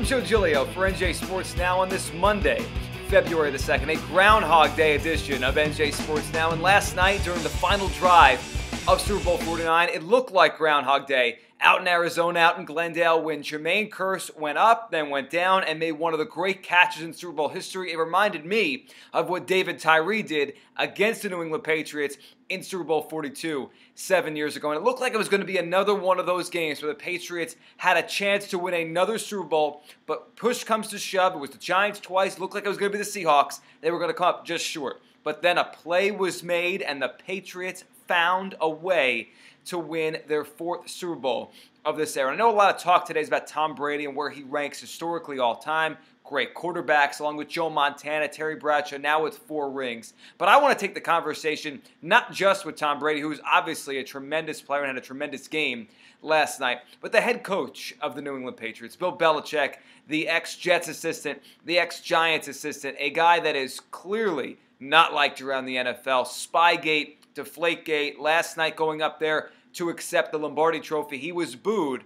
Joe Giglio for NJ Sports Now on this Monday, February the 2nd, a Groundhog Day edition of NJ Sports Now. And last night, during the final drive of Super Bowl 49, it looked like Groundhog Day out in Arizona, out in Glendale, when Jermaine Kearse went up, then went down, and made one of the great catches in Super Bowl history. It reminded me of what David Tyree did against the New England Patriots in Super Bowl 42 7 years ago. And it looked like it was going to be another one of those games where the Patriots had a chance to win another Super Bowl, but push comes to shove. It was the Giants twice. It looked like it was going to be the Seahawks. They were going to come up just short. But then a play was made, and the Patriots found a way to win their fourth Super Bowl of this era. I know a lot of talk today is about Tom Brady and where he ranks historically all time. Great quarterbacks, along with Joe Montana, Terry Bradshaw, now with 4 rings. But I want to take the conversation not just with Tom Brady, who is obviously a tremendous player and had a tremendous game last night, but the head coach of the New England Patriots, Bill Belichick, the ex-Jets assistant, the ex-Giants assistant, a guy that is clearly not liked around the NFL. Spygate, Deflategate, last night going up there to accept the Lombardi Trophy, he was booed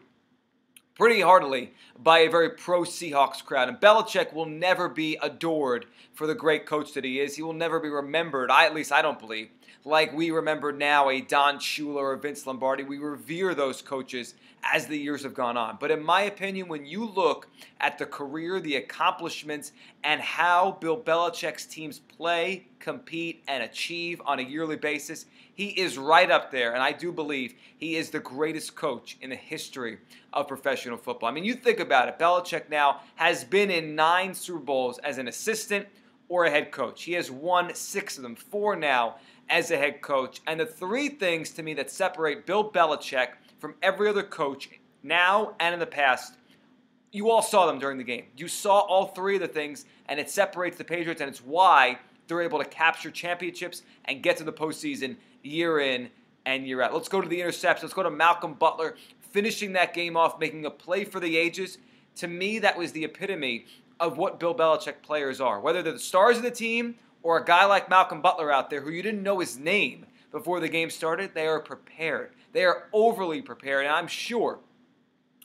pretty heartily by a very pro-Seahawks crowd. And Belichick will never be adored for the great coach that he is. He will never be remembered, at least I don't believe, like we remember now a Don Shula or Vince Lombardi. We revere those coaches as the years have gone on. But in my opinion, when you look at the career, the accomplishments, and how Bill Belichick's teams play, compete, and achieve on a yearly basis, he is right up there, and I do believe he is the greatest coach in the history of professional football. I mean, you think about it. Belichick now has been in 9 Super Bowls as an assistant or a head coach. He has won 6 of them, 4 now as a head coach. And the 3 things to me that separate Bill Belichick from every other coach now and in the past, you all saw them during the game. You saw all 3 of the things, and it separates the Patriots, and it's why they're able to capture championships and get to the postseason year in and year out. Let's go to the interception. Let's go to Malcolm Butler finishing that game off, making a play for the ages. To me, that was the epitome of what Bill Belichick players are. Whether they're the stars of the team or a guy like Malcolm Butler out there who you didn't know his name before the game started, they are prepared. They are overly prepared, and I'm sure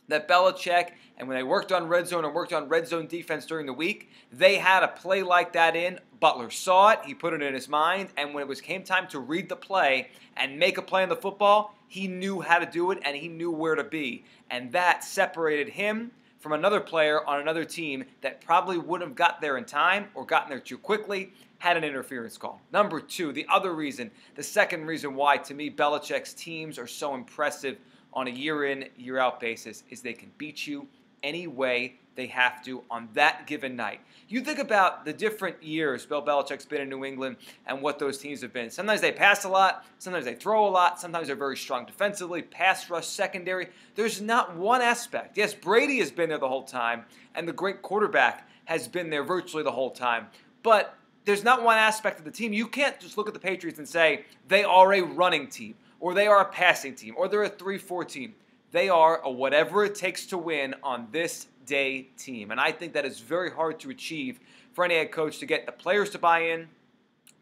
that Belichick, and when they worked on red zone and worked on red zone defense during the week, they had a play like that in. Butler saw it, he put it in his mind, and when came time to read the play and make a play on the football, he knew how to do it and he knew where to be. And that separated him from another player on another team that probably wouldn't have got there in time or gotten there too quickly, had an interference call. Number 2, the other reason, the second reason why to me Belichick's teams are so impressive on a year-in, year-out basis is they can beat you any way they have to on that given night. You think about the different years Bill Belichick's been in New England and what those teams have been. Sometimes they pass a lot, sometimes they throw a lot, sometimes they're very strong defensively, pass rush, secondary. There's not one aspect. Yes, Brady has been there the whole time, and the great quarterback has been there virtually the whole time. But there's not one aspect of the team. You can't just look at the Patriots and say they are a running team, or they are a passing team, or they're a 3-4 team. They are a whatever it takes to win on this day team. And I think that is very hard to achieve for any head coach, to get the players to buy in,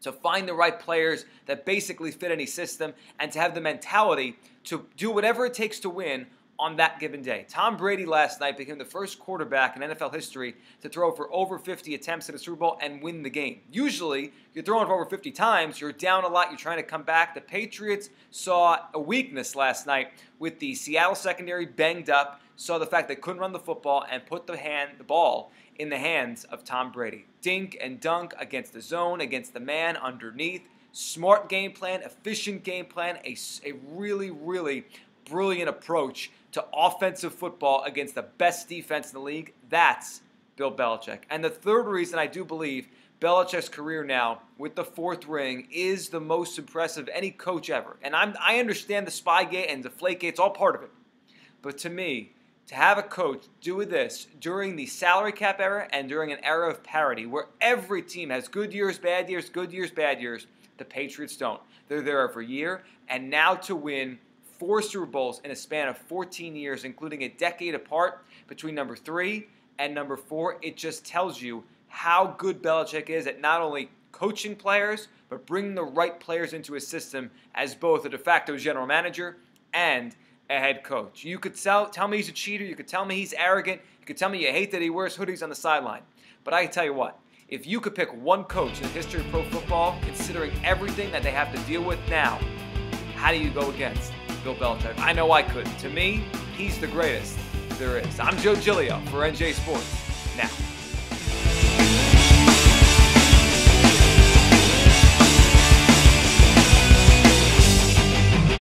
to find the right players that basically fit any system, and to have the mentality to do whatever it takes to win on that given day. Tom Brady last night became the first quarterback in NFL history to throw for over 50 attempts at a Super Bowl and win the game. Usually, you're throwing for over 50 times, you're down a lot, you're trying to come back. The Patriots saw a weakness last night with the Seattle secondary banged up, saw the fact they couldn't run the football, and put the ball in the hands of Tom Brady. Dink and dunk against the zone, against the man underneath. Smart game plan, efficient game plan, a really, really brilliant approach to offensive football against the best defense in the league. That's Bill Belichick. And the third reason I do believe Belichick's career now with the 4th ring is the most impressive of any coach ever. And I understand the Spygate and the Deflategate, it's all part of it. But to me, to have a coach do this during the salary cap era and during an era of parity where every team has good years, bad years, good years, bad years, the Patriots don't. They're there every year. And now to win 4 Super Bowls in a span of 14 years, including a decade apart between number 3 and number 4, it just tells you how good Belichick is at not only coaching players, but bringing the right players into his system as both a de facto general manager and a head coach. You could tell me he's a cheater. You could tell me he's arrogant. You could tell me you hate that he wears hoodies on the sideline. But I can tell you what, if you could pick one coach in the history of pro football, considering everything that they have to deal with now, how do you go against Bill Belichick? I know I couldn't. To me, he's the greatest there is. I'm Joe Giglio for NJ Sports Now.